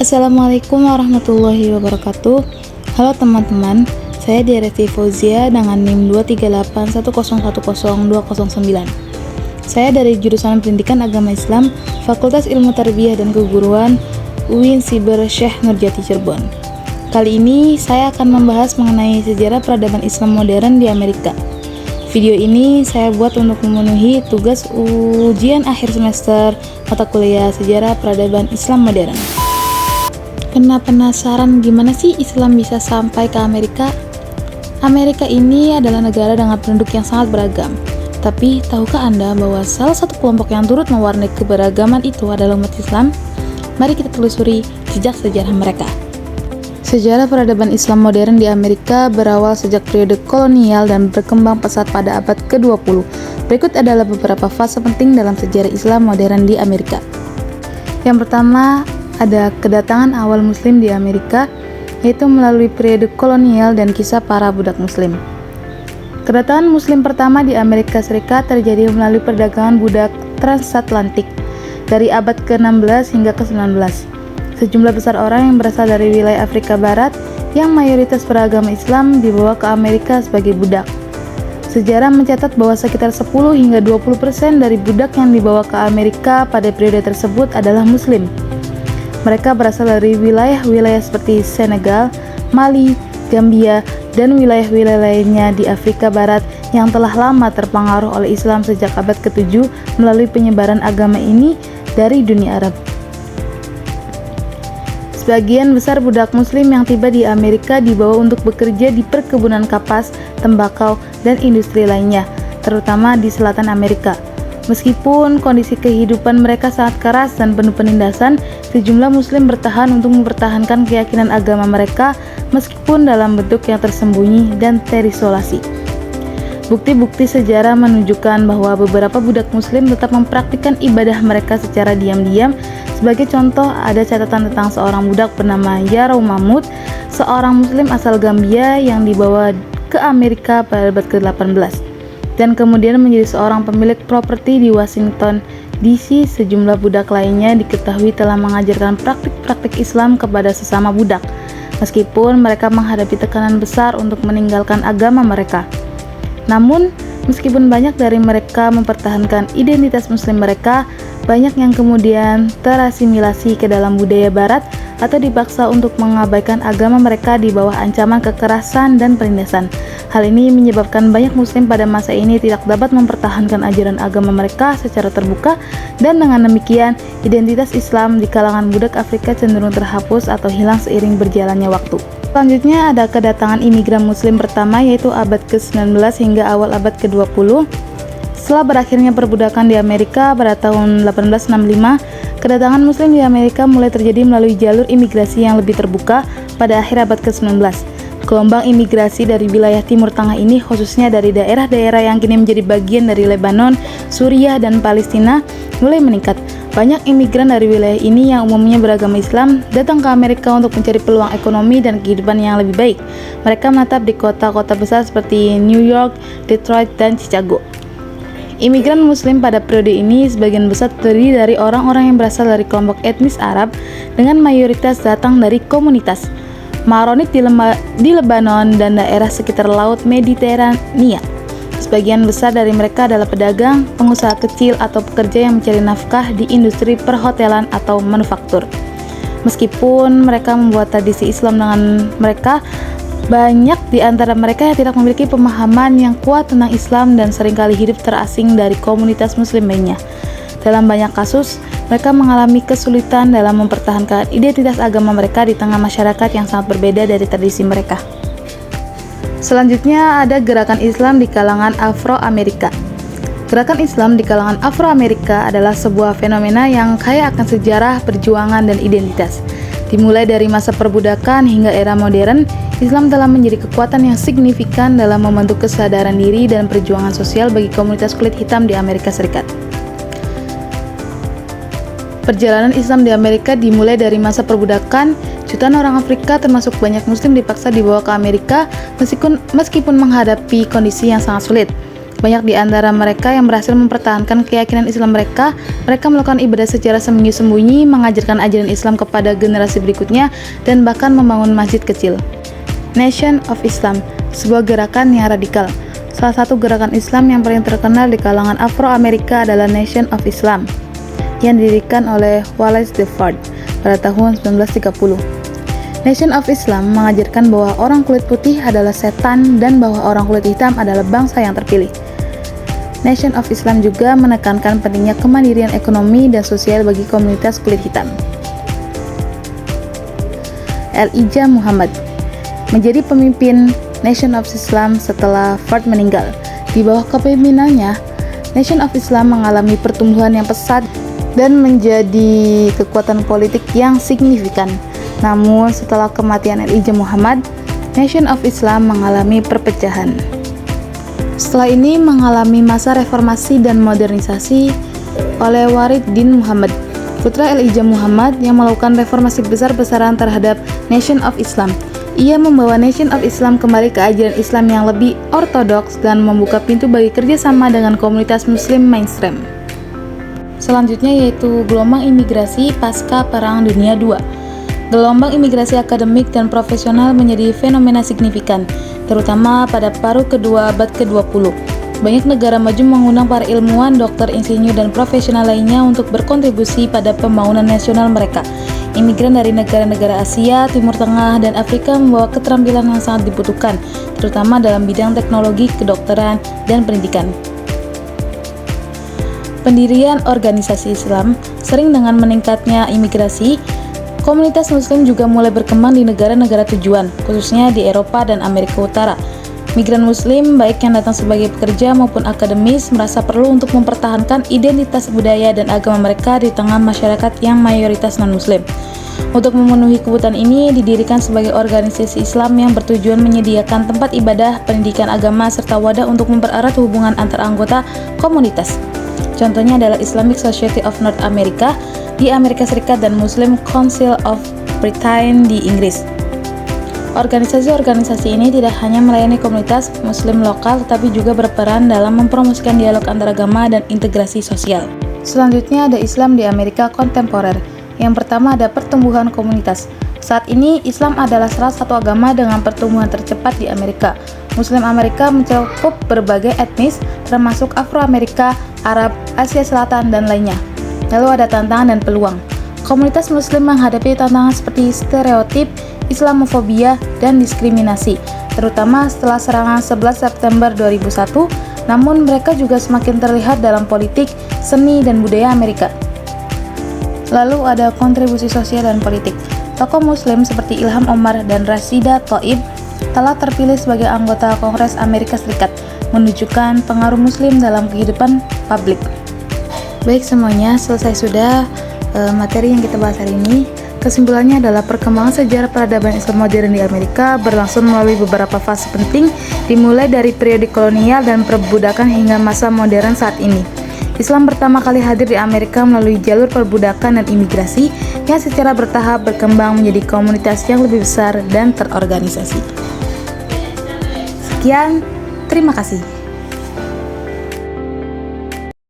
Assalamualaikum warahmatullahi wabarakatuh. Halo teman-teman, saya Diaresti Fauzia dengan NIM 23810102009. Saya dari jurusan Pendidikan Agama Islam, Fakultas Ilmu Tarbiyah dan Keguruan, UIN Siber Syekh Nurjati Cirebon. Kali ini saya akan membahas mengenai sejarah peradaban Islam modern di Amerika. Video ini saya buat untuk memenuhi tugas ujian akhir semester mata kuliah Sejarah Peradaban Islam Modern. Kena penasaran gimana sih Islam bisa sampai ke Amerika? Amerika ini adalah negara dengan penduduk yang sangat beragam. Tapi tahukah Anda bahwa salah satu kelompok yang turut mewarnai keberagaman itu adalah umat Islam? Mari kita telusuri jejak sejarah mereka. Sejarah peradaban Islam modern di Amerika berawal sejak periode kolonial dan berkembang pesat pada abad ke-20. Berikut adalah beberapa fase penting dalam sejarah Islam modern di Amerika. Yang pertama, ada kedatangan awal Muslim di Amerika, yaitu melalui periode kolonial dan kisah para budak Muslim. Kedatangan Muslim pertama di Amerika Serikat terjadi melalui perdagangan budak transatlantik dari abad ke-16 hingga ke-19. Sejumlah besar orang yang berasal dari wilayah Afrika Barat yang mayoritas beragama Islam dibawa ke Amerika sebagai budak. Sejarah mencatat bahwa sekitar 10 hingga 20% dari budak yang dibawa ke Amerika pada periode tersebut adalah Muslim. Mereka berasal dari wilayah-wilayah seperti Senegal, Mali, Gambia, dan wilayah-wilayah lainnya di Afrika Barat yang telah lama terpengaruh oleh Islam sejak abad ke-7 melalui penyebaran agama ini dari dunia Arab. Sebagian besar budak Muslim yang tiba di Amerika dibawa untuk bekerja di perkebunan kapas, tembakau, dan industri lainnya, terutama di selatan Amerika. Meskipun kondisi kehidupan mereka sangat keras dan penuh penindasan, sejumlah Muslim bertahan untuk mempertahankan keyakinan agama mereka meskipun dalam bentuk yang tersembunyi dan terisolasi. Bukti-bukti sejarah menunjukkan bahwa beberapa budak Muslim tetap mempraktikkan ibadah mereka secara diam-diam. Sebagai contoh, ada catatan tentang seorang budak bernama Yarrow Mahmud, seorang Muslim asal Gambia yang dibawa ke Amerika pada abad ke-18. Dan kemudian menjadi seorang pemilik properti di Washington DC. Sejumlah budak lainnya diketahui telah mengajarkan praktik-praktik Islam kepada sesama budak, meskipun mereka menghadapi tekanan besar untuk meninggalkan agama mereka. Namun, meskipun banyak dari mereka mempertahankan identitas Muslim mereka, banyak yang kemudian terasimilasi ke dalam budaya Barat atau dipaksa untuk mengabaikan agama mereka di bawah ancaman kekerasan dan penindasan. Hal ini menyebabkan banyak Muslim pada masa ini tidak dapat mempertahankan ajaran agama mereka secara terbuka, dan dengan demikian identitas Islam di kalangan budak Afrika cenderung terhapus atau hilang seiring berjalannya waktu. Selanjutnya ada kedatangan imigran Muslim pertama, yaitu abad ke-19 hingga awal abad ke-20. Setelah berakhirnya perbudakan di Amerika pada tahun 1865, kedatangan Muslim di Amerika mulai terjadi melalui jalur imigrasi yang lebih terbuka pada akhir abad ke-19. Gelombang imigrasi dari wilayah Timur Tengah ini, khususnya dari daerah-daerah yang kini menjadi bagian dari Lebanon, Suriah, dan Palestina, mulai meningkat. Banyak imigran dari wilayah ini yang umumnya beragama Islam datang ke Amerika untuk mencari peluang ekonomi dan kehidupan yang lebih baik. Mereka menetap di kota-kota besar seperti New York, Detroit, dan Chicago. Imigran Muslim pada periode ini sebagian besar terdiri dari orang-orang yang berasal dari kelompok etnis Arab, dengan mayoritas datang dari komunitas Maronit di Lebanon dan daerah sekitar Laut Mediterania. Sebagian besar dari mereka adalah pedagang, pengusaha kecil, atau pekerja yang mencari nafkah di industri perhotelan atau manufaktur. Meskipun mereka membuat tradisi Islam dengan mereka, banyak di antara mereka yang tidak memiliki pemahaman yang kuat tentang Islam dan seringkali hidup terasing dari komunitas Muslim lainnya. Dalam banyak kasus, mereka mengalami kesulitan dalam mempertahankan identitas agama mereka di tengah masyarakat yang sangat berbeda dari tradisi mereka. Selanjutnya ada gerakan Islam di kalangan Afro-Amerika. Gerakan Islam di kalangan Afro-Amerika adalah sebuah fenomena yang kaya akan sejarah, perjuangan, dan identitas. Dimulai dari masa perbudakan hingga era modern, Islam telah menjadi kekuatan yang signifikan dalam membentuk kesadaran diri dan perjuangan sosial bagi komunitas kulit hitam di Amerika Serikat. Perjalanan Islam di Amerika dimulai dari masa perbudakan. Jutaan orang Afrika termasuk banyak Muslim dipaksa dibawa ke Amerika meskipun menghadapi kondisi yang sangat sulit. Banyak di antara mereka yang berhasil mempertahankan keyakinan Islam mereka. Mereka melakukan ibadah secara sembunyi-sembunyi, mengajarkan ajaran Islam kepada generasi berikutnya, dan bahkan membangun masjid kecil. Nation of Islam, sebuah gerakan yang radikal. Salah satu gerakan Islam yang paling terkenal di kalangan Afro-Amerika adalah Nation of Islam, yang didirikan oleh Wallace D. Fard pada tahun 1930. Nation of Islam mengajarkan bahwa orang kulit putih adalah setan dan bahwa orang kulit hitam adalah bangsa yang terpilih. Nation of Islam juga menekankan pentingnya kemandirian ekonomi dan sosial bagi komunitas kulit hitam. Elijah Muhammad menjadi pemimpin Nation of Islam setelah Fard meninggal. Di bawah kepemimpinannya, Nation of Islam mengalami pertumbuhan yang pesat dan menjadi kekuatan politik yang signifikan. Namun, setelah kematian Elijah Muhammad, Nation of Islam mengalami perpecahan. Setelah ini mengalami masa reformasi dan modernisasi oleh Warid-Din Muhammad, putra Elijah Muhammad, yang melakukan reformasi besar-besaran terhadap Nation of Islam. Ia membawa Nation of Islam kembali ke ajaran Islam yang lebih ortodoks dan membuka pintu bagi kerjasama dengan komunitas Muslim mainstream. Selanjutnya yaitu gelombang imigrasi pasca Perang Dunia II. Gelombang imigrasi akademik dan profesional menjadi fenomena signifikan, terutama pada paruh kedua abad ke-20. Banyak negara maju mengundang para ilmuwan, dokter, insinyur, dan profesional lainnya untuk berkontribusi pada pembangunan nasional mereka. Imigran dari negara-negara Asia, Timur Tengah, dan Afrika membawa keterampilan yang sangat dibutuhkan, terutama dalam bidang teknologi, kedokteran, dan pendidikan. Pendirian organisasi Islam sering dengan meningkatnya imigrasi. Komunitas Muslim juga mulai berkembang di negara-negara tujuan, khususnya di Eropa dan Amerika Utara. Migran Muslim, baik yang datang sebagai pekerja maupun akademis, merasa perlu untuk mempertahankan identitas budaya dan agama mereka di tengah masyarakat yang mayoritas non-Muslim. Untuk memenuhi kebutuhan ini, didirikan sebagai organisasi Islam yang bertujuan menyediakan tempat ibadah, pendidikan agama, serta wadah untuk mempererat hubungan antar anggota komunitas. Contohnya adalah Islamic Society of North America di Amerika Serikat dan Muslim Council of Britain di Inggris. Organisasi-organisasi ini tidak hanya melayani komunitas Muslim lokal, tetapi juga berperan dalam mempromosikan dialog antaragama dan integrasi sosial. Selanjutnya ada Islam di Amerika kontemporer. Yang pertama ada pertumbuhan komunitas. Saat ini Islam adalah salah satu agama dengan pertumbuhan tercepat di Amerika. Muslim Amerika mencakup berbagai etnis, termasuk Afro-Amerika, Arab, Asia Selatan, dan lainnya. Lalu ada tantangan dan peluang. Komunitas Muslim menghadapi tantangan seperti stereotip, Islamofobia, dan diskriminasi, terutama setelah serangan 11 September 2001, namun mereka juga semakin terlihat dalam politik, seni, dan budaya Amerika. Lalu ada kontribusi sosial dan politik. Tokoh Muslim seperti Ilham Omar dan Rashida Tlaib telah terpilih sebagai anggota Kongres Amerika Serikat, menunjukkan pengaruh Muslim dalam kehidupan publik. Baik semuanya, selesai sudah materi yang kita bahas hari ini. Kesimpulannya adalah perkembangan sejarah peradaban Islam modern di Amerika berlangsung melalui beberapa fase penting, dimulai dari periode kolonial dan perbudakan hingga masa modern saat ini. Islam pertama kali hadir di Amerika melalui jalur perbudakan dan imigrasi yang secara bertahap berkembang menjadi komunitas yang lebih besar dan terorganisasi. Sekian, terima kasih.